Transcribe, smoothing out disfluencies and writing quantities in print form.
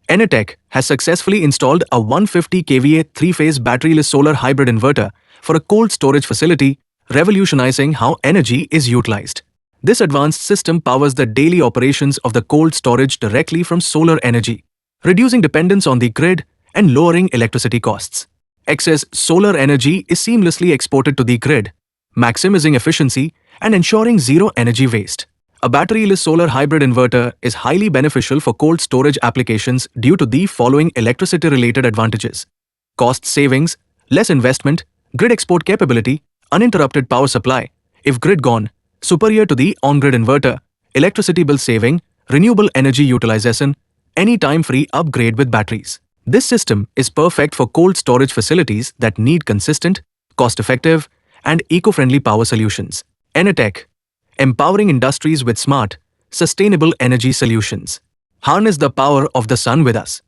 Enertech has successfully installed a 150 kVA 3-phase batteryless solar hybrid inverter for a cold storage facility, revolutionizing how energy is utilized. This advanced system powers the daily operations of the cold storage directly from solar energy, reducing dependence on the grid and lowering electricity costs. Excess solar energy is seamlessly exported to the grid, maximizing efficiency and ensuring zero energy waste. A batteryless solar hybrid inverter is highly beneficial for cold storage applications due to the following electricity-related advantages: cost savings, less investment, grid export capability, uninterrupted power supply, if grid gone, superior to the on-grid inverter, electricity bill saving, renewable energy utilization, any time-free upgrade with batteries. This system is perfect for cold storage facilities that need consistent, cost-effective, and eco-friendly power solutions. Enertech, empowering industries with smart, sustainable energy solutions. Harness the power of the sun with us.